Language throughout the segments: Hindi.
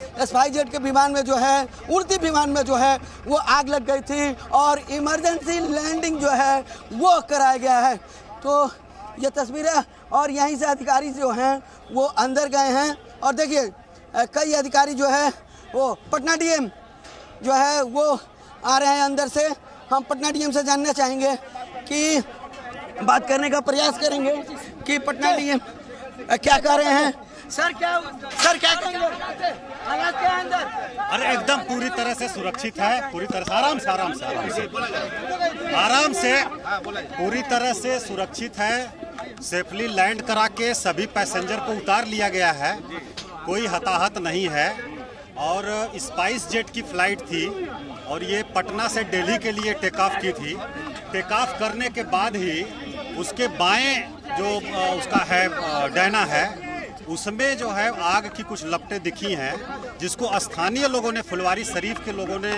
स्पाइसजेट के विमान में जो है, उड़ती विमान में जो है वो आग लग गई थी और इमरजेंसी लैंडिंग जो है वो कराया गया है। तो ये तस्वीरें, और यहीं से अधिकारी जो हैं वो अंदर गए हैं और देखिए कई अधिकारी जो है वो पटना डीएम जो है वो आ रहे हैं अंदर से। हम पटना डीएम से जानना चाहेंगे कि बात करने का प्रयास करेंगे कि पटना डीएम क्या कह रहे हैं। सर क्या कहेंगे हालात क्या है अंदर? अरे एकदम पूरी तरह से सुरक्षित है, पूरी तरह से आराम से पूरी तरह से सुरक्षित है। सेफली लैंड करा के सभी पैसेंजर को उतार लिया गया है, कोई हताहत नहीं है। और स्पाइस जेट की फ्लाइट थी और ये पटना से दिल्ली के लिए टेक ऑफ की थी। टेक ऑफ करने के बाद ही उसके बाएं जो उसका है डैना है, उसमें जो है आग की कुछ लपटें दिखी हैं, जिसको स्थानीय लोगों ने, फुलवारी शरीफ के लोगों ने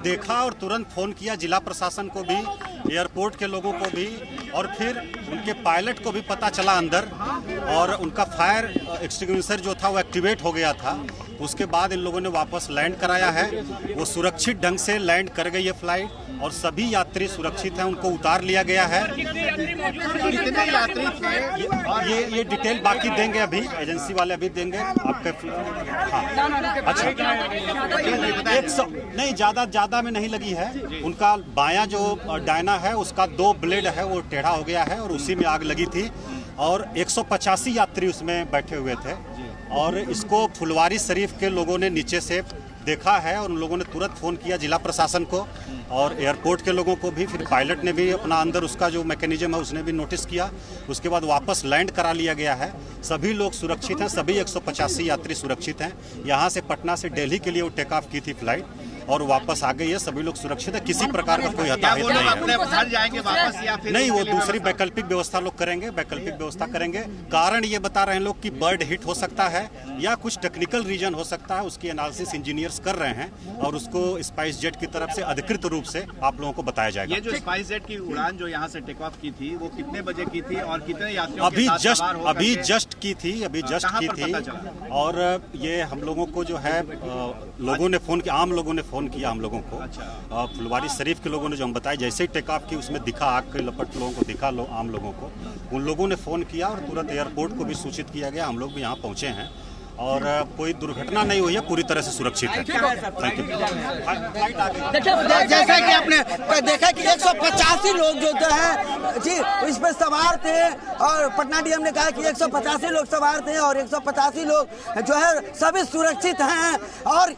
देखा और तुरंत फ़ोन किया जिला प्रशासन को भी, एयरपोर्ट के लोगों को भी, और फिर उनके पायलट को भी पता चला अंदर, और उनका फायर एक्सटिंग्विशर जो था वो एक्टिवेट हो गया था। उसके बाद इन लोगों ने वापस लैंड कराया है। वो सुरक्षित ढंग से लैंड कर गई है फ्लाइट और सभी यात्री सुरक्षित हैं, उनको उतार लिया गया है। कितने यात्री थे? ये डिटेल बाकी देंगे, अभी एजेंसी वाले अभी देंगे आपके। हाँ अच्छा, 100 नहीं, ज़्यादा में नहीं लगी है। उनका बायां जो डायना है उसका 2 ब्लेड है वो टेढ़ा हो गया है और उसी में आग लगी थी और 185 यात्री उसमें बैठे हुए थे। और इसको फुलवारी शरीफ के लोगों ने नीचे से देखा है और उन लोगों ने तुरंत फ़ोन किया जिला प्रशासन को और एयरपोर्ट के लोगों को भी। फिर पायलट ने भी अपना अंदर उसका जो मैकेनिज्म है उसने भी नोटिस किया। उसके बाद वापस लैंड करा लिया गया है। सभी लोग सुरक्षित हैं, सभी 185 यात्री सुरक्षित हैं। यहाँ से पटना से दिल्ली के लिए वो टेक ऑफ की थी फ्लाइट और वापस आ गई है। सभी लोग सुरक्षित है, किसी प्रकार का कोई हताहत नहीं है। अपने घर जाएंगे वापस या फिर नहीं, वो दूसरी वैकल्पिक व्यवस्था लोग करेंगे, वैकल्पिक व्यवस्था करेंगे। कारण ये बता रहे हैं लोग कि बर्ड हिट हो सकता है या कुछ टेक्निकल रीजन हो सकता है, उसकी एनालिसिस इंजीनियर्स कर रहे हैं और उसको स्पाइस जेट की तरफ से अधिकृत रूप से आप लोगों को बताया जाएगा। ये जो स्पाइस जेट की उड़ान जो यहाँ से टेक ऑफ की थी वो कितने बजे की थी और कितने यात्रियों अभी के साथ सवार होकर अभी जस्ट की थी और ये हम लोगों को जो है लोगों ने फ़ोन किया, आम लोगों ने फ़ोन किया हम लोगों को। फुलवारी शरीफ के लोगों ने जो हम बताया, जैसे ही टेक ऑफ की उसमें दिखा आग के लपट, लोगों को दिखा, आम लोगों को, उन लोगों ने फ़ोन किया और तुरंत एयरपोर्ट को भी सूचित किया गया। हम लोग भी यहाँ पहुँचे हैं और कोई दुर्घटना नहीं हुई है, पूरी तरह से सुरक्षित है। Thank you. जैसा कि आपने देखा कि 185 लोग जो है जी इस पर सवार थे और पटना डीएम ने कहा कि 185 लोग सवार थे और 185 लोग जो है सभी सुरक्षित हैं और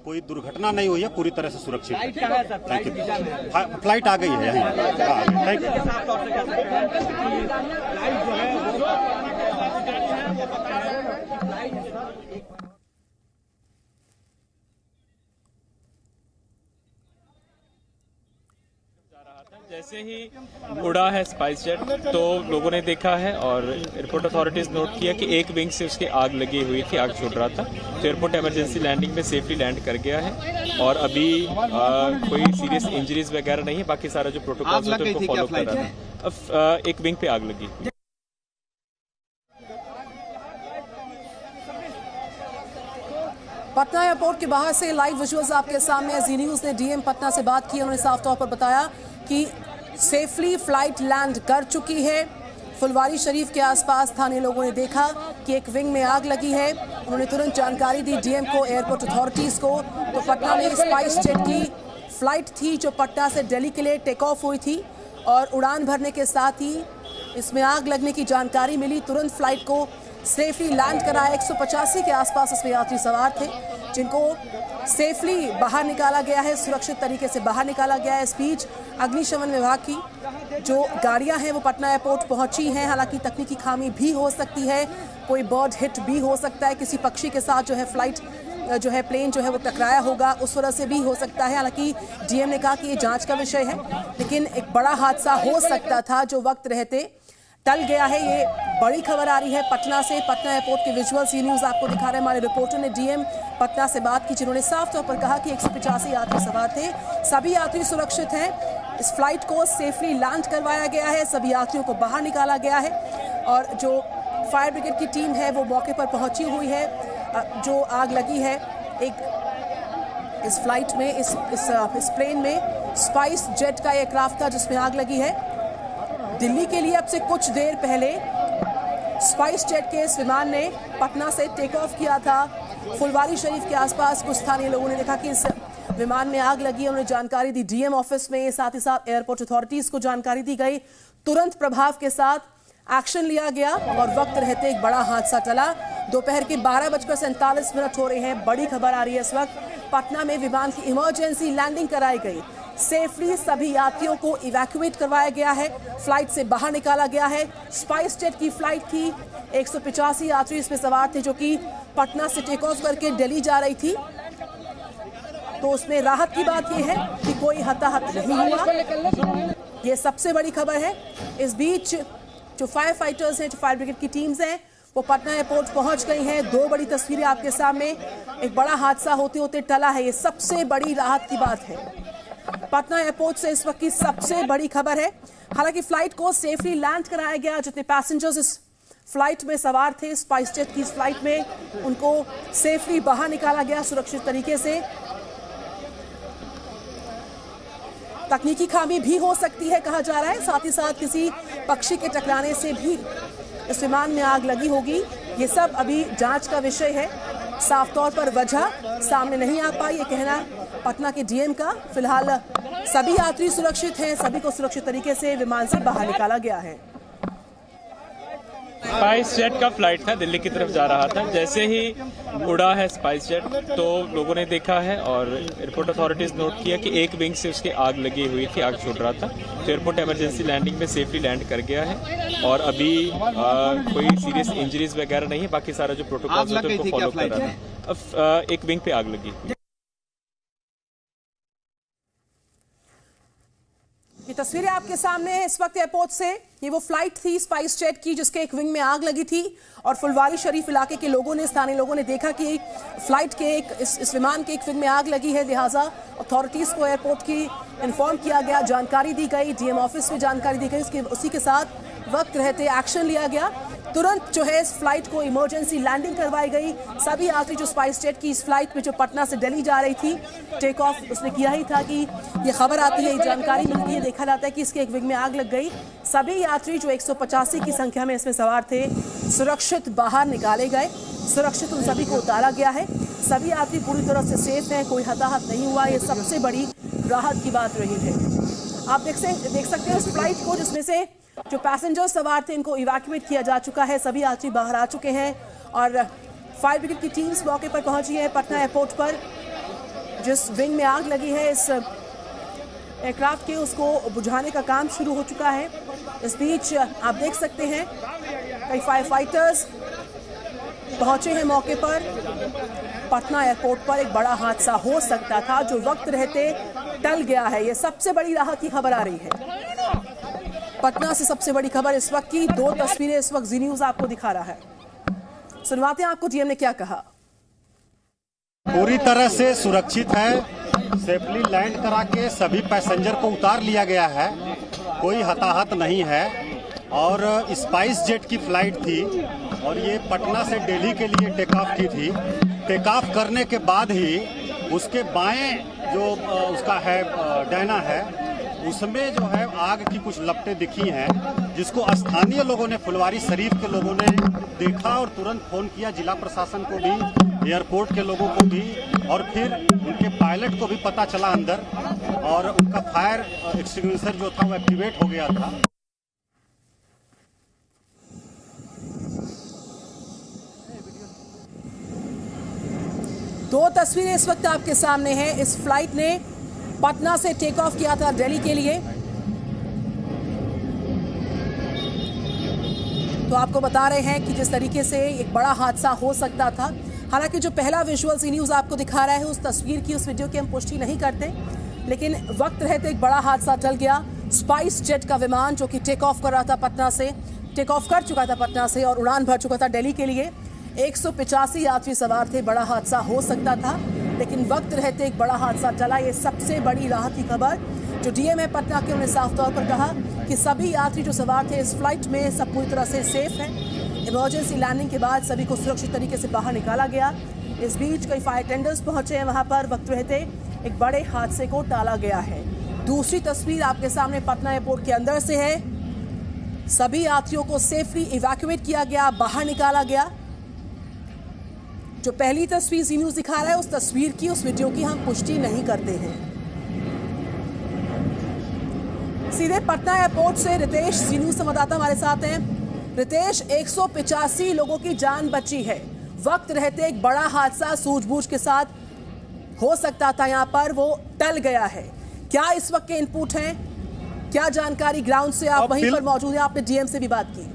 कोई दुर्घटना नहीं हुई है, पूरी तरह से सुरक्षित है। Thank you. फ्लाइट आ गई है यहीं। Thank you. जैसे ही उड़ा है स्पाइस जेट तो लोगों ने देखा है और एयरपोर्ट अथॉरिटीज नोट किया कि एक विंग से उसकी आग लगी हुई थी, आग छूट रहा था। तो एयरपोर्ट इमरजेंसी लैंडिंग में सेफली लैंड कर गया है और अभी कोई सीरियस इंजरीज वगैरह नहीं है। बाकी सारा जो प्रोटोकॉल होता है उसको फॉलो कर रहा है। अब एक विंग पे आग लगी। पटना एयरपोर्ट के बाहर से लाइव विजुअल्स आपके सामने। जी न्यूज़ ने डीएम पटना से बात की। उन्होंने साफ तौर पर बताया कि सेफली फ्लाइट लैंड कर चुकी है। फुलवारी शरीफ के आसपास स्थानीय लोगों ने देखा कि एक विंग में आग लगी है। उन्होंने तुरंत जानकारी दी डीएम को, एयरपोर्ट अथॉरिटीज़ को। तो पटना में स्पाइस जेट की फ्लाइट थी जो पटना से दिल्ली के लिए टेक ऑफ हुई थी और उड़ान भरने के साथ ही इसमें आग लगने की जानकारी मिली। तुरंत फ्लाइट को सेफली लैंड कराया। 185 के आसपास इसमें यात्री सवार थे जिनको सेफली बाहर निकाला गया है, सुरक्षित तरीके से बाहर निकाला गया है। इस बीच अग्निशमन विभाग की जो गाड़ियां हैं वो पटना एयरपोर्ट पहुंची हैं। हालांकि तकनीकी खामी भी हो सकती है, कोई बर्ड हिट भी हो सकता है, किसी पक्षी के साथ जो है फ्लाइट जो है प्लेन जो है वो टकराया होगा, उस वजह से भी हो सकता है। हालांकि डीएम ने कहा कि ये जांच का विषय है, लेकिन एक बड़ा हादसा हो सकता था जो वक्त रहते टल गया है। ये बड़ी खबर आ रही है पटना से। पटना एयरपोर्ट के विजुअल्स ये न्यूज़ आपको दिखा रहे हैं। हमारे रिपोर्टर ने डीएम पटना से बात की जिन्होंने साफ तौर पर कहा कि 185 यात्री सवार थे, सभी यात्री सुरक्षित हैं। इस फ्लाइट को सेफली लैंड करवाया गया है, सभी यात्रियों को बाहर निकाला गया है और जो फायर ब्रिगेड की टीम है वो मौके पर पहुंची हुई है। जो आग लगी है इस फ्लाइट में, इस प्लेन में स्पाइस जेट का एयरक्राफ्ट था जिसमें आग लगी है। दिल्ली के लिए अब से कुछ देर पहले स्पाइस जेट के इस विमान ने पटना से टेक ऑफ किया था। फुलवारी शरीफ के आसपास कुछ स्थानीय लोगों ने देखा कि इस विमान में आग लगी है। उन्हें जानकारी दी डीएम ऑफिस में, साथ ही साथ एयरपोर्ट अथॉरिटीज को जानकारी दी गई। तुरंत प्रभाव के साथ एक्शन लिया गया और वक्त रहते एक बड़ा हादसा टला। दोपहर के 12:47 हो रहे हैं। बड़ी खबर आ रही है इस वक्त। पटना में विमान की इमरजेंसी लैंडिंग कराई गई। सेफली सभी यात्रियों को इवैक्यूएट करवाया गया है, फ्लाइट से बाहर निकाला गया है। स्पाइस जेट की फ्लाइट थी, 185 यात्री इसमें सवार थे जो कि पटना से टेक ऑफ करके दिल्ली जा रही थी। तो उसमें राहत की बात यह है कि कोई हताहत नहीं हुआ। ये सबसे बड़ी खबर है। इस बीच जो फायर फाइटर्स हैं, जो फायर ब्रिगेड की टीम्स हैं, वो पटना एयरपोर्ट पहुंच गई हैं। 2 बड़ी तस्वीरें आपके सामने। एक बड़ा हादसा होते होते टला है, ये सबसे बड़ी राहत की बात है। पटना एयरपोर्ट से इस वक्त की सबसे बड़ी खबर है। हालांकि फ्लाइट को सेफली लैंड कराया गया। जितने पैसेंजर्स इस फ्लाइट में सवार थे, स्पाइस जेट की इस फ्लाइट में, उनको सेफली बाहर निकाला गया सुरक्षित तरीके से। तकनीकी खामी भी हो सकती है कहा जा रहा है, साथ ही साथ किसी पक्षी के टकराने से भी इस विमान में आग लगी होगी। ये सब अभी जांच का विषय है। साफ तौर पर वजह सामने नहीं आ पाई, ये कहना पटना के डीएम का। फिलहाल सभी यात्री सुरक्षित हैं, सभी को सुरक्षित तरीके से विमान से बाहर निकाला गया है। स्पाइस जेट का फ्लाइट था, दिल्ली की तरफ जा रहा था। जैसे ही उड़ा है स्पाइस जेट तो लोगों ने देखा है और एयरपोर्ट अथॉरिटीज नोट किया कि एक विंग से उसके आग लगी हुई थी, आग छूट रहा था। तो एयरपोर्ट इमरजेंसी लैंडिंग में सेफली लैंड कर गया है और अभी कोई सीरियस इंजरीज वगैरह नहीं है। बाकी सारा जो प्रोटोकॉल होते हैं उनको फॉलो कर रहा है। अब एक विंग पे आग लगी। ये तस्वीरें आपके सामने हैं इस वक्त एयरपोर्ट से। ये वो फ्लाइट थी स्पाइस जेट की जिसके एक विंग में आग लगी थी और फुलवारी शरीफ इलाके के लोगों ने, स्थानीय लोगों ने देखा कि फ्लाइट के इस विमान के एक विंग में आग लगी है। लिहाजा अथॉरिटीज़ को एयरपोर्ट की इन्फॉर्म किया गया, जानकारी दी गई, डीएम ऑफिस में जानकारी दी गई। उसी के साथ वक्त रहते एक्शन लिया गया। तुरंत जो है इस फ्लाइट को इमरजेंसी लैंडिंग करवाई गई। सभी यात्री जो स्पाइस जेट की इस फ्लाइट में जो पटना से दिल्ली जा रही थी, टेक ऑफ उसने किया ही था कि ये खबर आती है, ये जानकारी मिलती है, देखा जाता है कि इसके एक विंग में आग लग गई। सभी यात्री जो 185 की संख्या में इसमें सवार थे, सुरक्षित बाहर निकाले गए। सुरक्षित उन सभी को उतारा गया है। सभी यात्री पूरी तरह से सेफ हैं, कोई हताहत नहीं हुआ। ये सबसे बड़ी राहत की बात रही है। आप देख सकते हैं उस फ्लाइट को जिसमें से जो पैसेंजर सवार थे इनको इवैक्यूएट किया जा चुका है। सभी यात्री बाहर आ चुके हैं और फायर ब्रिगेड की टीम्स मौके पर पहुंची है। पटना एयरपोर्ट पर जिस विंग में आग लगी है इस एयरक्राफ्ट के, उसको बुझाने का काम शुरू हो चुका है। इस बीच आप देख सकते हैं कई फायर फाइटर्स पहुंचे हैं मौके पर। पटना एयरपोर्ट पर एक बड़ा हादसा हो सकता था जो वक्त रहते टल गया है। ये सबसे बड़ी राहत की खबर आ रही है। पटना से सबसे बड़ी खबर इस वक्त की 2 तस्वीरें इस वक्त जी न्यूज़ आपको दिखा रहा है। सुनवाते हैं आपको डीएम ने क्या कहा। पूरी तरह से सुरक्षित है, सेफली लैंड करा के सभी पैसेंजर को उतार लिया गया है, कोई हताहत नहीं है। और स्पाइस जेट की फ्लाइट थी और ये पटना से दिल्ली के लिए टेक ऑफ की थी। टेक ऑफ करने के बाद ही उसके बाएं जो उसका है डैना है, उसमें जो है आग की कुछ लपटें दिखी हैं, जिसको स्थानीय लोगों ने, फुलवारी शरीफ के लोगों ने देखा और तुरंत फ़ोन किया जिला प्रशासन को भी, एयरपोर्ट के लोगों को भी, और फिर उनके पायलट को भी पता चला अंदर, और उनका फायर एक्सटिंग्विशर जो था वो एक्टिवेट हो गया था। दो तस्वीरें इस वक्त आपके सामने हैं। इस फ्लाइट ने पटना से टेक ऑफ किया था दिल्ली के लिए। तो आपको बता रहे हैं कि जिस तरीके से एक बड़ा हादसा हो सकता था। हालांकि जो पहला विजुअल जी न्यूज़ आपको दिखा रहा है उस तस्वीर की, उस वीडियो की हम पुष्टि नहीं करते, लेकिन वक्त रहते एक बड़ा हादसा टल गया। स्पाइस जेट का विमान जो कि टेक ऑफ कर रहा था पटना से, टेक ऑफ कर चुका था पटना से और उड़ान भर चुका था दिल्ली के लिए। 185 यात्री सवार थे। बड़ा हादसा हो सकता था, लेकिन वक्त रहते एक बड़ा हादसा टला। ये सबसे बड़ी राहत की खबर। जो डीएम है पटना के, उन्होंने साफ तौर पर कहा कि सभी यात्री जो सवार थे इस फ्लाइट में सब पूरी तरह से सेफ हैं। इमरजेंसी लैंडिंग के बाद सभी को सुरक्षित तरीके से बाहर निकाला गया। इस बीच कई फायर टेंडर्स पहुंचे हैं वहां पर, वक्त रहते एक बड़े हादसे को टाला गया है। दूसरी तस्वीर आपके सामने पटना एयरपोर्ट के अंदर से है। सभी यात्रियों को सेफली इवैक्यूएट किया गया, बाहर निकाला गया। जो पहली तस्वीर जी न्यूज़ दिखा रहा है, उस तस्वीर की, उस वीडियो की हम पुष्टि नहीं करते हैं। सीधे पटना एयरपोर्ट से रितेश, जी न्यूज़ संवाददाता हमारे साथ हैं। रितेश, 185 लोगों की जान बची है। वक्त रहते एक बड़ा हादसा सूझबूझ के साथ हो सकता था, यहां पर वो टल गया है। क्या इस वक्त के इनपुट हैं? क्या जानकारी ग्राउंड से? आप वहीं पर मौजूद हैं, आपने डीएम से भी बात की।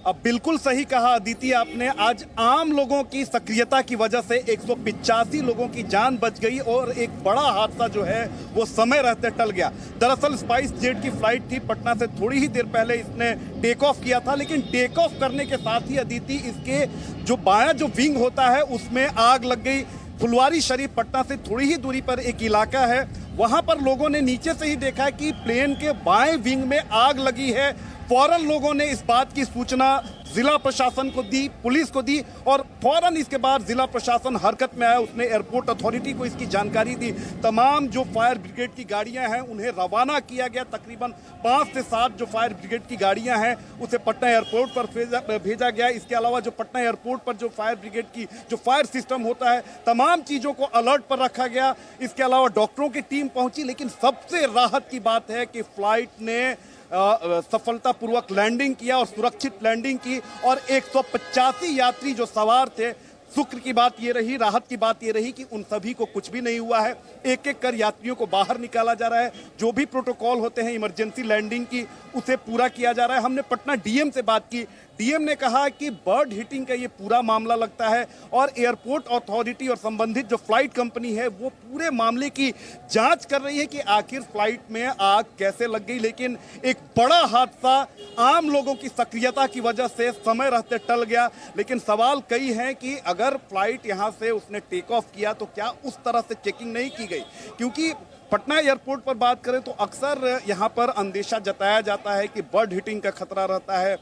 अब बिल्कुल सही कहा अदिति आपने। आज आम लोगों की सक्रियता की वजह से 185 लोगों की जान बच गई और एक बड़ा हादसा जो है वो समय रहते टल गया। दरअसल स्पाइस जेट की फ्लाइट थी, पटना से थोड़ी ही देर पहले इसने टेक ऑफ किया था, लेकिन टेक ऑफ करने के साथ ही अदिति इसके जो बायां जो विंग होता है उसमें आग लग गई। फुलवारी शरीफ पटना से थोड़ी ही दूरी पर एक इलाका है, वहां पर लोगों ने नीचे से ही देखा कि प्लेन के बाएं विंग में आग लगी है। फौरन लोगों ने इस बात की सूचना जिला प्रशासन को दी, पुलिस को दी और फौरन इसके बाद जिला प्रशासन हरकत में आया। उसने एयरपोर्ट अथॉरिटी को इसकी जानकारी दी। तमाम जो फायर ब्रिगेड की गाड़ियां हैं उन्हें रवाना किया गया। तकरीबन 5 से 7 जो फायर ब्रिगेड की गाड़ियां हैं उसे पटना एयरपोर्ट पर भेजा गया। इसके अलावा जो पटना एयरपोर्ट पर जो फायर ब्रिगेड की जो फायर सिस्टम होता है, तमाम चीज़ों को अलर्ट पर रखा गया। इसके अलावा डॉक्टरों की टीम पहुंची, लेकिन सबसे राहत की बात है कि फ्लाइट ने सफलतापूर्वक लैंडिंग किया और सुरक्षित लैंडिंग की और 185 यात्री जो सवार थे, शुक्र की बात ये रही, राहत की बात ये रही कि उन सभी को कुछ भी नहीं हुआ है। एक एक कर यात्रियों को बाहर निकाला जा रहा है। जो भी प्रोटोकॉल होते हैं इमरजेंसी लैंडिंग की उसे पूरा किया जा रहा है। हमने पटना डीएम से बात की, डीएम ने कहा कि बर्ड हिटिंग का ये पूरा मामला लगता है और एयरपोर्ट अथॉरिटी और संबंधित जो फ्लाइट कंपनी है वो पूरे मामले की जांच कर रही है कि आखिर फ्लाइट में आग कैसे लग गई। लेकिन एक बड़ा हादसा आम लोगों की सक्रियता की वजह से समय रहते टल गया। लेकिन सवाल कई हैं कि अगर फ्लाइट यहाँ से उसने टेक ऑफ किया तो क्या उस तरह से चेकिंग नहीं की गई, क्योंकि पटना एयरपोर्ट पर बात करें तो अक्सर यहाँ पर अंदेशा जताया जाता है कि बर्ड हिटिंग का खतरा रहता है।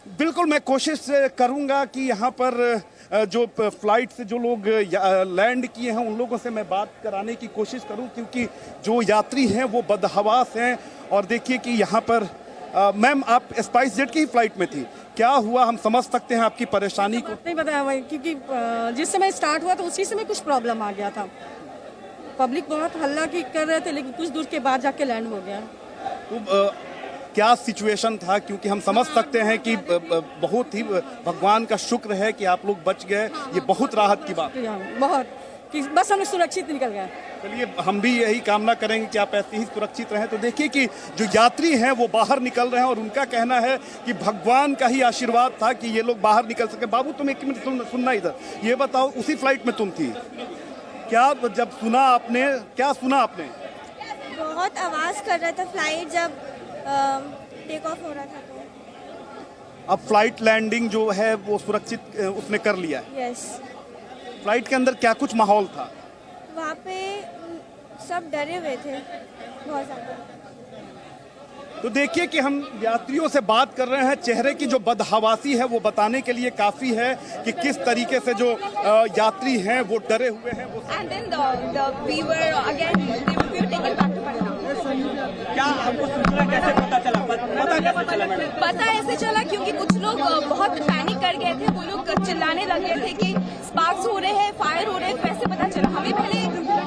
बिल्कुल मैं कोशिश करूंगा कि यहाँ पर जो फ्लाइट से जो लोग लैंड किए हैं उन लोगों से मैं बात कराने की कोशिश करूं, क्योंकि जो यात्री हैं वो बदहवास हैं। और देखिए कि यहाँ पर मैम, आप स्पाइस जेट की ही फ्लाइट में थी, क्या हुआ? हम समझ सकते हैं आपकी परेशानी को। नहीं बताया भाई, क्योंकि जिस समय स्टार्ट हुआ तो उसी समय कुछ प्रॉब्लम आ गया था। पब्लिक बहुत हल्ला की कर रहे थे, लेकिन कुछ दूर के बाद जाके लैंड हो गया। तो क्या सिचुएशन था? क्योंकि हम समझ सकते हैं कि बहुत ही भगवान का शुक्र है कि आप लोग बच गए, ये बहुत राहत की बात है। बहुत, कि बस हम सुरक्षित निकल गए। चलिए, हम भी यही कामना करेंगे कि आप ऐसे ही सुरक्षित रहें। तो देखिए कि जो यात्री हैं वो बाहर निकल रहे हैं और उनका कहना है कि भगवान का ही आशीर्वाद था कि ये लोग बाहर निकल सके। बाबू, तुम एक मिनट सुनना इधर, ये बताओ उसी फ्लाइट में तुम थी क्या? जब सुना आपने, क्या सुना आपने? बहुत आवाज़ कर रहा था फ्लाइट जब टेक ऑफ हो रहा था। तो अब फ्लाइट लैंडिंग जो है वो सुरक्षित उसने कर लिया है। यस। फ्लाइट के अंदर क्या कुछ माहौल था? वहाँ पे सब डरे हुए थे बहुत ज़्यादा। तो देखिए कि हम यात्रियों से बात कर रहे हैं, चेहरे की जो बदहवासी है वो बताने के लिए काफ़ी है कि किस तरीके से जो यात्री हैं वो डरे हुए हैं। क्या आपको सूचना कैसे पता चला? पता ऐसे चला क्योंकि कुछ लोग बहुत पैनिक कर गए थे। वो लोग चिल्लाने लगे थे कि स्पार्क्स हो रहे हैं, फायर हो रहे हैं। कैसे पता चला? हमें पहले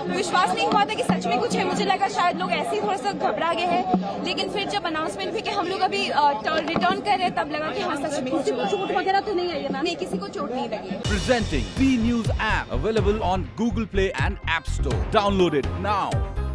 विश्वास नहीं हुआ था कि सच में कुछ है। मुझे लगा शायद लोग ऐसे ही थोड़ा सा घबरा गए हैं, लेकिन फिर जब अनाउंसमेंट हुई कि हम लोग अभी रिटर्न कर रहे हैं, तब लगा कि हाँ सच में। किसी को चोट वगैरह तो नहीं आई है ना? नहीं, किसी को चोट नहीं लगी। Presenting B News app available on Google Play and App Store. Download it now.